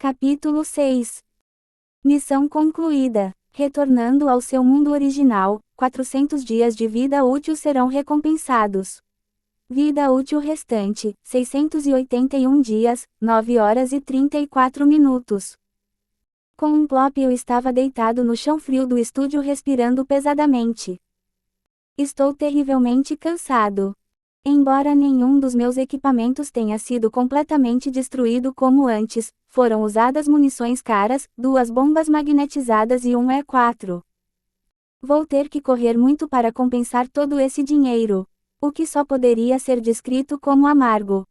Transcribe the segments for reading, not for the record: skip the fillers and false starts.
Capítulo 6. Missão concluída. Retornando ao seu mundo original, 400 dias de vida útil serão recompensados. Vida útil restante, 681 dias, 9 horas e 34 minutos. Com um plop eu estava deitado no chão frio do estúdio respirando pesadamente. Estou terrivelmente cansado. Embora nenhum dos meus equipamentos tenha sido completamente destruído como antes, foram usadas munições caras, 2 bombas magnetizadas e um E4. Vou ter que correr muito para compensar todo esse dinheiro, o que só poderia ser descrito como amargo.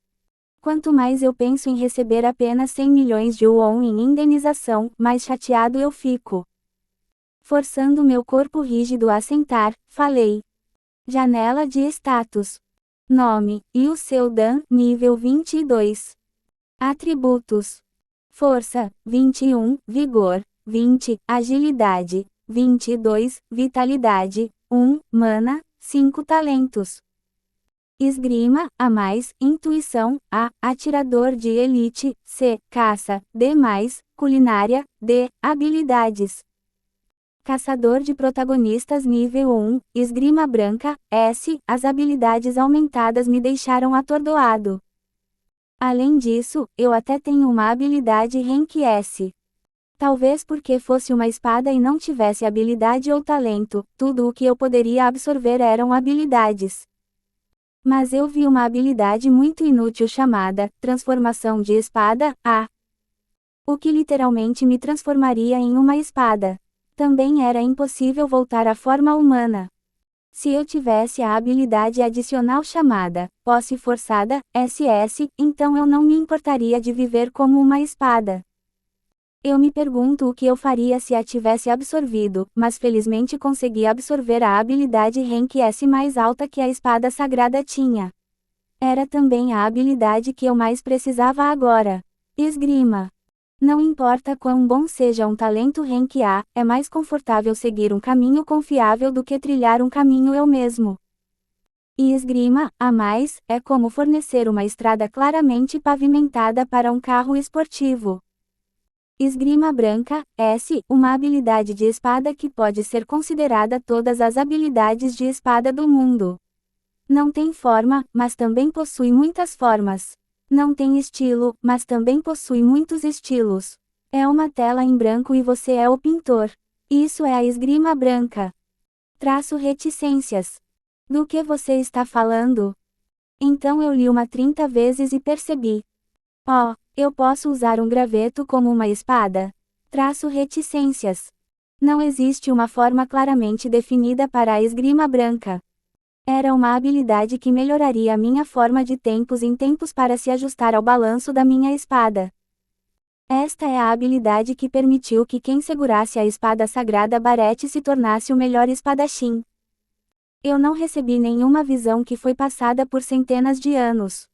Quanto mais eu penso em receber apenas 100 milhões de won em indenização, mais chateado eu fico. Forçando meu corpo rígido a sentar, falei. Janela de status. Nome, e o seu Dan, nível 22. Atributos. Força, 21, Vigor, 20, Agilidade, 22, Vitalidade, 1, Mana, 5 talentos. Esgrima, A+, Intuição, A, Atirador de Elite, C, Caça, D+, Culinária, D, Habilidades. Caçador de protagonistas nível 1, Esgrima Branca, S, as habilidades aumentadas me deixaram atordoado. Além disso, eu até tenho uma habilidade Rank S. Talvez porque fosse uma espada e não tivesse habilidade ou talento, tudo o que eu poderia absorver eram habilidades. Mas eu vi uma habilidade muito inútil chamada Transformação de Espada, A. O que literalmente me transformaria em uma espada. Também era impossível voltar à forma humana. Se eu tivesse a habilidade adicional chamada Posse Forçada, SS, então eu não me importaria de viver como uma espada. Eu me pergunto o que eu faria se a tivesse absorvido, mas felizmente consegui absorver a habilidade Rank S mais alta que a espada sagrada tinha. Era também a habilidade que eu mais precisava agora. Esgrima. Não importa quão bom seja um talento Rank A, é mais confortável seguir um caminho confiável do que trilhar um caminho eu mesmo. E esgrima, A+, é como fornecer uma estrada claramente pavimentada para um carro esportivo. Esgrima Branca, S, uma habilidade de espada que pode ser considerada todas as habilidades de espada do mundo. Não tem forma, mas também possui muitas formas. Não tem estilo, mas também possui muitos estilos. É uma tela em branco e você é o pintor. Isso é a esgrima branca. Traço reticências. Do que você está falando? Então eu li uma 30 vezes e percebi. Oh, eu posso usar um graveto como uma espada? Traço reticências. Não existe uma forma claramente definida para a esgrima branca. Era uma habilidade que melhoraria a minha forma de tempos em tempos para se ajustar ao balanço da minha espada. Esta é a habilidade que permitiu que quem segurasse a espada sagrada Barete se tornasse o melhor espadachim. Eu não recebi nenhuma visão que foi passada por centenas de anos.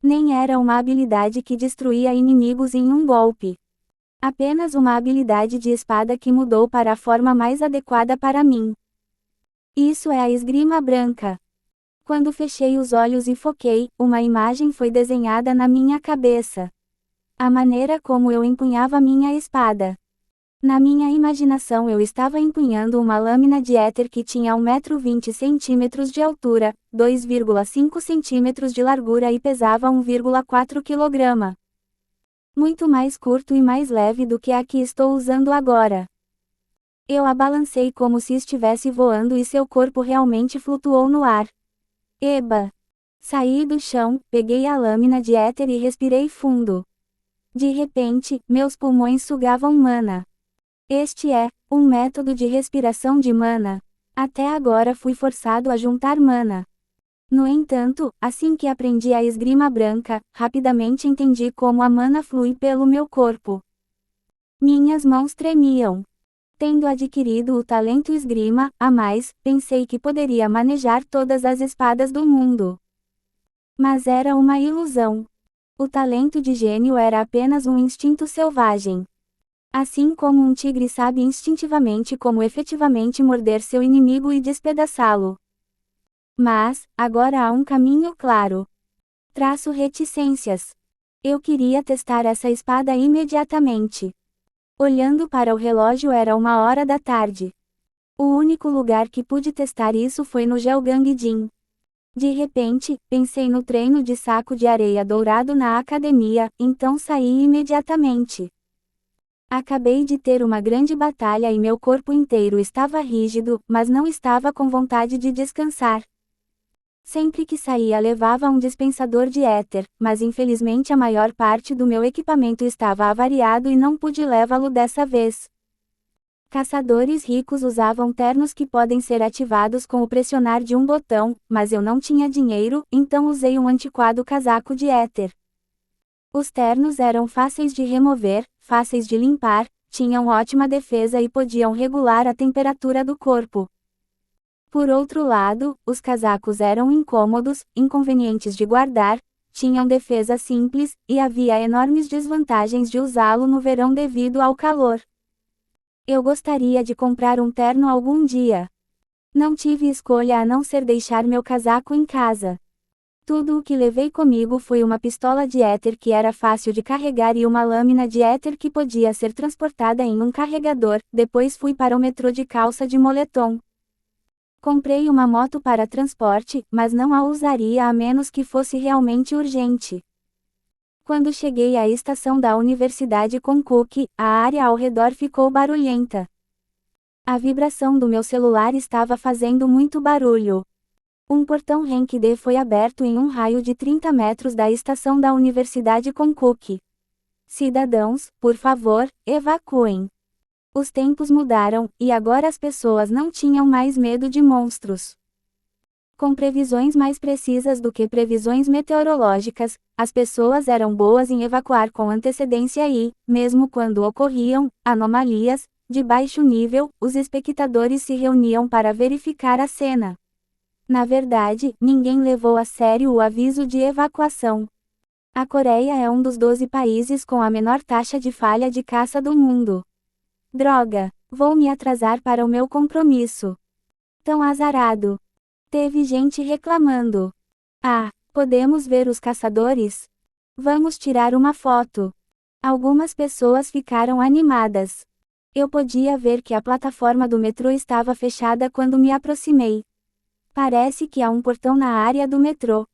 Nem era uma habilidade que destruía inimigos em um golpe. Apenas uma habilidade de espada que mudou para a forma mais adequada para mim. Isso é a esgrima branca. Quando fechei os olhos e foquei, uma imagem foi desenhada na minha cabeça. A maneira como eu empunhava minha espada. Na minha imaginação eu estava empunhando uma lâmina de éter que tinha 1,20 m de altura, 2,5 cm de largura e pesava 1,4 kg. Muito mais curto e mais leve do que a que estou usando agora. Eu a balancei como se estivesse voando e seu corpo realmente flutuou no ar. Eba! Saí do chão, peguei a lâmina de éter e respirei fundo. De repente, meus pulmões sugavam mana. Este é um método de respiração de mana. Até agora fui forçado a juntar mana. No entanto, assim que aprendi a esgrima branca, rapidamente entendi como a mana flui pelo meu corpo. Minhas mãos tremiam. Tendo adquirido o talento esgrima, A+, pensei que poderia manejar todas as espadas do mundo. Mas era uma ilusão. O talento de gênio era apenas um instinto selvagem. Assim como um tigre sabe instintivamente como efetivamente morder seu inimigo e despedaçá-lo. Mas, agora há um caminho claro. Traço reticências. Eu queria testar essa espada imediatamente. Olhando para o relógio era 1 hora da tarde. O único lugar que pude testar isso foi no Jeolgangdin. De repente, pensei no treino de saco de areia dourado na academia, então saí imediatamente. Acabei de ter uma grande batalha e meu corpo inteiro estava rígido, mas não estava com vontade de descansar. Sempre que saía levava um dispensador de éter, mas infelizmente a maior parte do meu equipamento estava avariado e não pude levá-lo dessa vez. Caçadores ricos usavam ternos que podem ser ativados com o pressionar de um botão, mas eu não tinha dinheiro, então usei um antiquado casaco de éter. Os ternos eram fáceis de remover, fáceis de limpar, tinham ótima defesa e podiam regular a temperatura do corpo. Por outro lado, os casacos eram incômodos, inconvenientes de guardar, tinham defesa simples, e havia enormes desvantagens de usá-lo no verão devido ao calor. Eu gostaria de comprar um terno algum dia. Não tive escolha a não ser deixar meu casaco em casa. Tudo o que levei comigo foi uma pistola de éter que era fácil de carregar e uma lâmina de éter que podia ser transportada em um carregador. Depois fui para o metrô de calça de moletom. Comprei uma moto para transporte, mas não a usaria a menos que fosse realmente urgente. Quando cheguei à estação da Universidade Konkuk, a área ao redor ficou barulhenta. A vibração do meu celular estava fazendo muito barulho. Um portão Renkide foi aberto em um raio de 30 metros da estação da Universidade Konkuk. Cidadãos, por favor, evacuem. Os tempos mudaram, e agora as pessoas não tinham mais medo de monstros. Com previsões mais precisas do que previsões meteorológicas, as pessoas eram boas em evacuar com antecedência e, mesmo quando ocorriam anomalias de baixo nível, os espectadores se reuniam para verificar a cena. Na verdade, ninguém levou a sério o aviso de evacuação. A Coreia é um dos 12 países com a menor taxa de falha de caça do mundo. Droga, vou me atrasar para o meu compromisso. Tão azarado. Teve gente reclamando. Ah, podemos ver os caçadores? Vamos tirar uma foto. Algumas pessoas ficaram animadas. Eu podia ver que a plataforma do metrô estava fechada quando me aproximei. Parece que há um portão na área do metrô.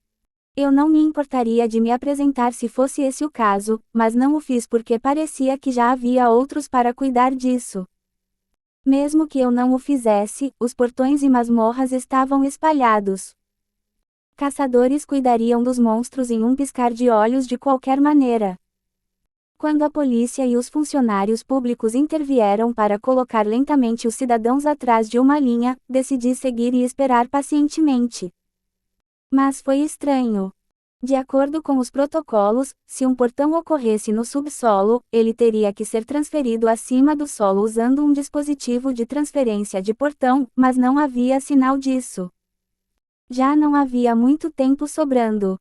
Eu não me importaria de me apresentar se fosse esse o caso, mas não o fiz porque parecia que já havia outros para cuidar disso. Mesmo que eu não o fizesse, os portões e masmorras estavam espalhados. Caçadores cuidariam dos monstros em um piscar de olhos de qualquer maneira. Quando a polícia e os funcionários públicos intervieram para colocar lentamente os cidadãos atrás de uma linha, decidi seguir e esperar pacientemente. Mas foi estranho. De acordo com os protocolos, se um portão ocorresse no subsolo, ele teria que ser transferido acima do solo usando um dispositivo de transferência de portão, mas não havia sinal disso. Já não havia muito tempo sobrando.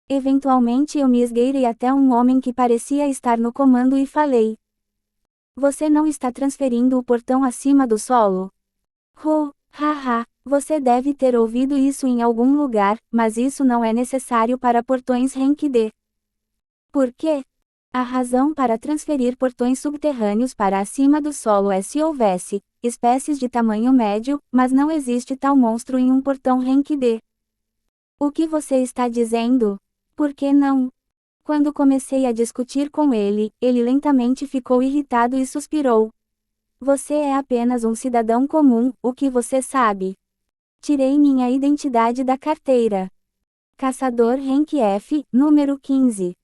Eventualmente eu me esgueirei até um homem que parecia estar no comando e falei: "Você não está transferindo o portão acima do solo?" Haha, você deve ter ouvido isso em algum lugar, mas isso não é necessário para portões Renkide. Por quê? A razão para transferir portões subterrâneos para acima do solo é se houvesse espécies de tamanho médio, mas não existe tal monstro em um portão Renkide. O que você está dizendo? Por que não? Quando comecei a discutir com ele, ele lentamente ficou irritado e suspirou. Você é apenas um cidadão comum, o que você sabe? Tirei minha identidade da carteira. Caçador Henk F, número 15.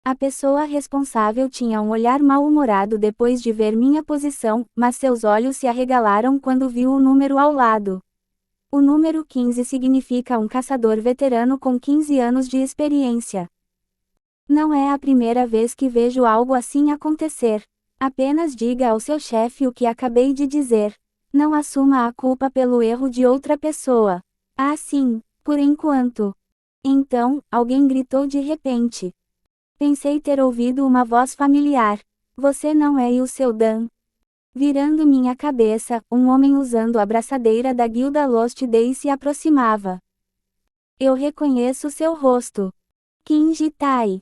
A pessoa responsável tinha um olhar mal-humorado depois de ver minha posição, mas seus olhos se arregalaram quando viu o número ao lado. O número 15 significa um caçador veterano com 15 anos de experiência. Não é a primeira vez que vejo algo assim acontecer. Apenas diga ao seu chefe o que acabei de dizer. Não assuma a culpa pelo erro de outra pessoa. Ah, sim, por enquanto. Então, alguém gritou de repente. Pensei ter ouvido uma voz familiar. Você não é o seu Dan? Virando minha cabeça, um homem usando a braçadeira da guilda Lost Day se aproximava. Eu reconheço seu rosto. Kinji Tai.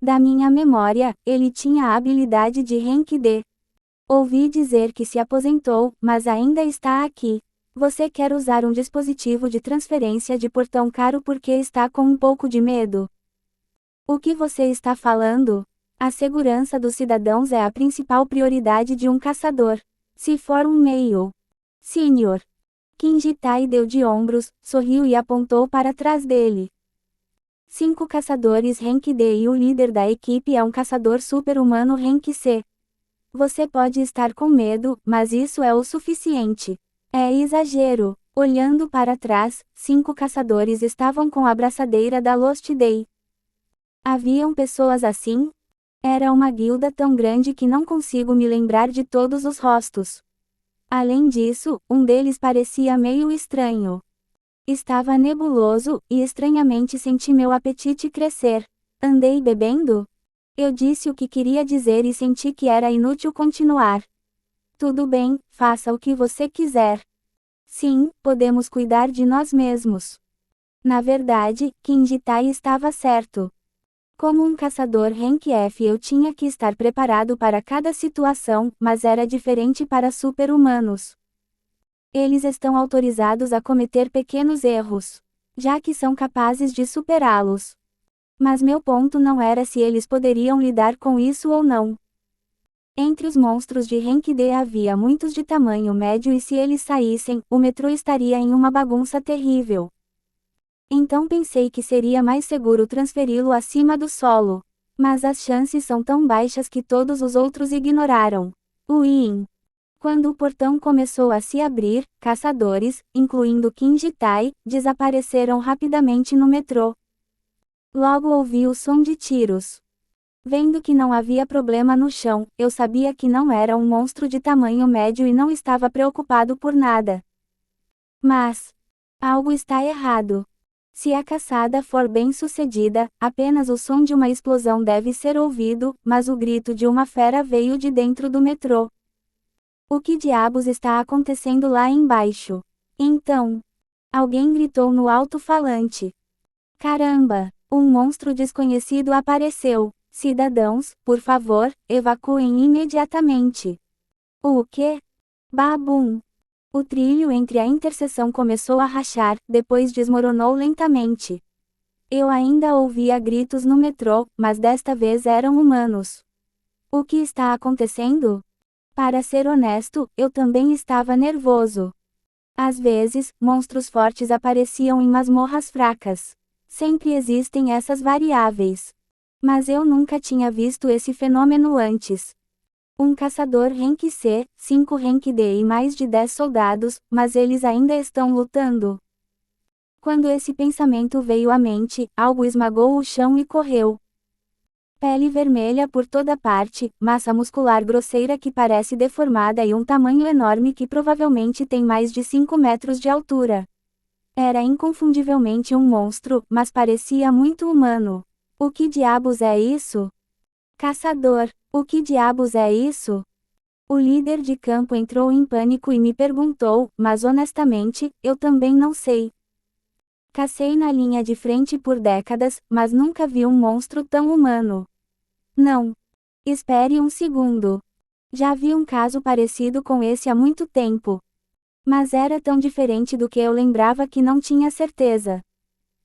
Da minha memória, ele tinha a habilidade de Renki-D. Ouvi dizer que se aposentou, mas ainda está aqui. Você quer usar um dispositivo de transferência de portão caro porque está com um pouco de medo? O que você está falando? A segurança dos cidadãos é a principal prioridade de um caçador. Se for um meio sênior. Kinji Tai deu de ombros, sorriu e apontou para trás dele. 5 caçadores Renki-D e o líder da equipe é um caçador super-humano Renki-C. Você pode estar com medo, mas isso é o suficiente. É exagero. Olhando para trás, 5 caçadores estavam com a braçadeira da Lost Day. Haviam pessoas assim? Era uma guilda tão grande que não consigo me lembrar de todos os rostos. Além disso, um deles parecia meio estranho. Estava nebuloso, e estranhamente senti meu apetite crescer. Andei bebendo? Eu disse o que queria dizer e senti que era inútil continuar. Tudo bem, faça o que você quiser. Sim, podemos cuidar de nós mesmos. Na verdade, Kinji Tai estava certo. Como um caçador Rank F eu tinha que estar preparado para cada situação, mas era diferente para super-humanos. Eles estão autorizados a cometer pequenos erros, já que são capazes de superá-los. Mas meu ponto não era se eles poderiam lidar com isso ou não. Entre os monstros de Rank D havia muitos de tamanho médio e se eles saíssem, o metrô estaria em uma bagunça terrível. Então pensei que seria mais seguro transferi-lo acima do solo. Mas as chances são tão baixas que todos os outros ignoraram. Quando o portão começou a se abrir, caçadores, incluindo Kinji Tai, desapareceram rapidamente no metrô. Logo ouvi o som de tiros. Vendo que não havia problema no chão, eu sabia que não era um monstro de tamanho médio e não estava preocupado por nada. Mas algo está errado. Se a caçada for bem sucedida, apenas o som de uma explosão deve ser ouvido, mas o grito de uma fera veio de dentro do metrô. O que diabos está acontecendo lá embaixo? Então, alguém gritou no alto-falante. Caramba! Um monstro desconhecido apareceu. Cidadãos, por favor, evacuem imediatamente. O quê? Babum! O trilho entre a interseção começou a rachar, depois desmoronou lentamente. Eu ainda ouvia gritos no metrô, mas desta vez eram humanos. O que está acontecendo? Para ser honesto, eu também estava nervoso. Às vezes, monstros fortes apareciam em masmorras fracas. Sempre existem essas variáveis. Mas eu nunca tinha visto esse fenômeno antes. Um caçador Rank C, 5 Rank D e mais de 10 soldados, mas eles ainda estão lutando. Quando esse pensamento veio à mente, algo esmagou o chão e correu. Pele vermelha por toda parte, massa muscular grosseira que parece deformada e um tamanho enorme que provavelmente tem mais de 5 metros de altura. Era inconfundivelmente um monstro, mas parecia muito humano. O que diabos é isso? Caçador, o que diabos é isso? O líder de campo entrou em pânico e me perguntou, mas honestamente, eu também não sei. Cacei na linha de frente por décadas, mas nunca vi um monstro tão humano. Não. Espere um segundo. Já vi um caso parecido com esse há muito tempo. Mas era tão diferente do que eu lembrava que não tinha certeza.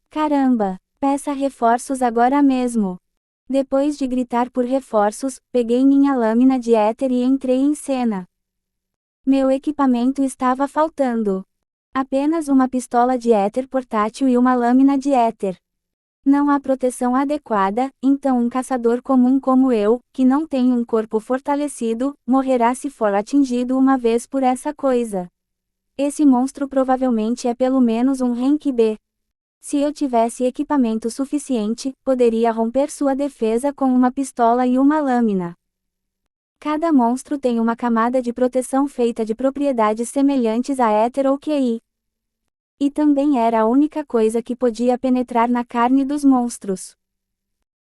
Caramba, peça reforços agora mesmo. Depois de gritar por reforços, peguei minha lâmina de éter e entrei em cena. Meu equipamento estava faltando. Apenas uma pistola de éter portátil e uma lâmina de éter. Não há proteção adequada, então um caçador comum como eu, que não tem um corpo fortalecido, morrerá se for atingido uma vez por essa coisa. Esse monstro provavelmente é pelo menos um Rank B. Se eu tivesse equipamento suficiente, poderia romper sua defesa com uma pistola e uma lâmina. Cada monstro tem uma camada de proteção feita de propriedades semelhantes a éter ou QI. E também era a única coisa que podia penetrar na carne dos monstros.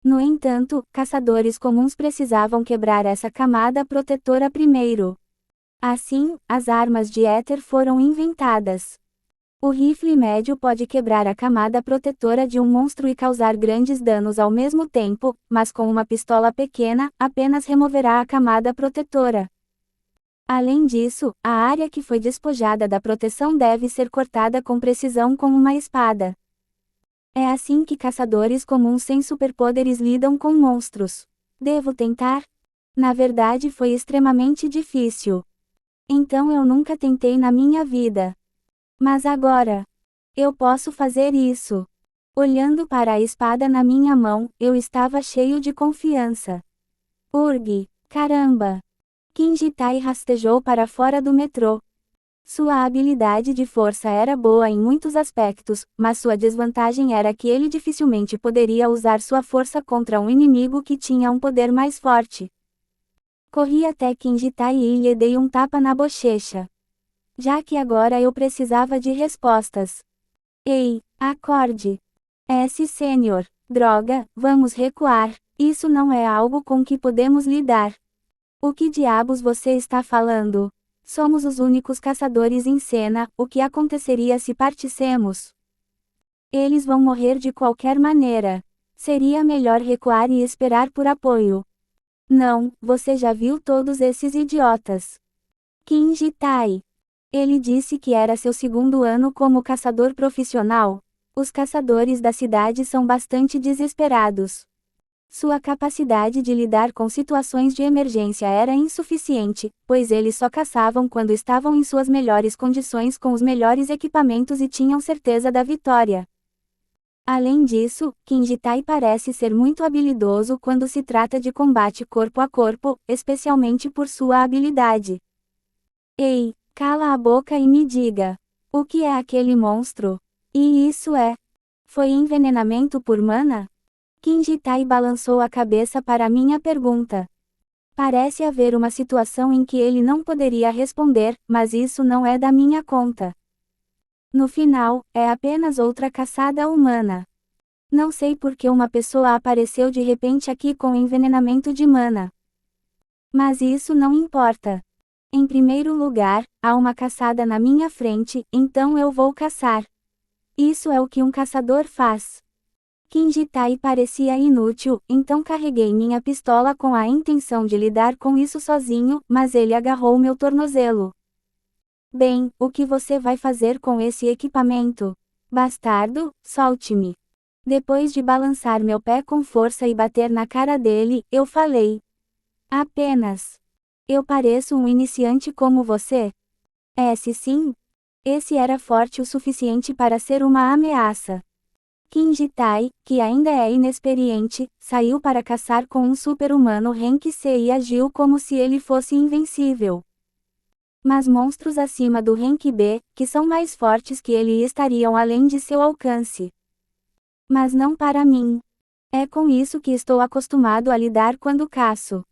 No entanto, caçadores comuns precisavam quebrar essa camada protetora primeiro. Assim, as armas de éter foram inventadas. O rifle médio pode quebrar a camada protetora de um monstro e causar grandes danos ao mesmo tempo, mas com uma pistola pequena, apenas removerá a camada protetora. Além disso, a área que foi despojada da proteção deve ser cortada com precisão com uma espada. É assim que caçadores comuns sem superpoderes lidam com monstros. Devo tentar? Na verdade foi extremamente difícil. Então eu nunca tentei na minha vida. Mas agora, eu posso fazer isso. Olhando para a espada na minha mão, eu estava cheio de confiança. Urg, caramba! Kinji-tai rastejou para fora do metrô. Sua habilidade de força era boa em muitos aspectos, mas sua desvantagem era que ele dificilmente poderia usar sua força contra um inimigo que tinha um poder mais forte. Corri até Kinji-tai e lhe dei um tapa na bochecha. Já que agora eu precisava de respostas. Ei, acorde! S. Sênior, droga, vamos recuar, isso não é algo com que podemos lidar. O que diabos você está falando? Somos os únicos caçadores em cena, o que aconteceria se partissemos? Eles vão morrer de qualquer maneira. Seria melhor recuar e esperar por apoio. Não, você já viu todos esses idiotas. Kinji-tai. Ele disse que era seu segundo ano como caçador profissional. Os caçadores da cidade são bastante desesperados. Sua capacidade de lidar com situações de emergência era insuficiente, pois eles só caçavam quando estavam em suas melhores condições com os melhores equipamentos e tinham certeza da vitória. Além disso, Kinji-tai parece ser muito habilidoso quando se trata de combate corpo a corpo, especialmente por sua habilidade. Ei, cala a boca e me diga. O que é aquele monstro? E isso é? Foi envenenamento por mana? Kinji-tai balançou a cabeça para minha pergunta. Parece haver uma situação em que ele não poderia responder, mas isso não é da minha conta. No final, é apenas outra caçada humana. Não sei por que uma pessoa apareceu de repente aqui com envenenamento de mana. Mas isso não importa. Em primeiro lugar, há uma caçada na minha frente, então eu vou caçar. Isso é o que um caçador faz. Kinji-tai parecia inútil, então carreguei minha pistola com a intenção de lidar com isso sozinho, mas ele agarrou meu tornozelo. Bem, o que você vai fazer com esse equipamento? Bastardo, solte-me. Depois de balançar meu pé com força e bater na cara dele, eu falei. Apenas. Eu pareço um iniciante como você? Se sim. Esse era forte o suficiente para ser uma ameaça. Kinji-tai, que ainda é inexperiente, saiu para caçar com um super-humano Rank C e agiu como se ele fosse invencível. Mas monstros acima do Rank B, que são mais fortes que ele estariam além de seu alcance. Mas não para mim. É com isso que estou acostumado a lidar quando caço.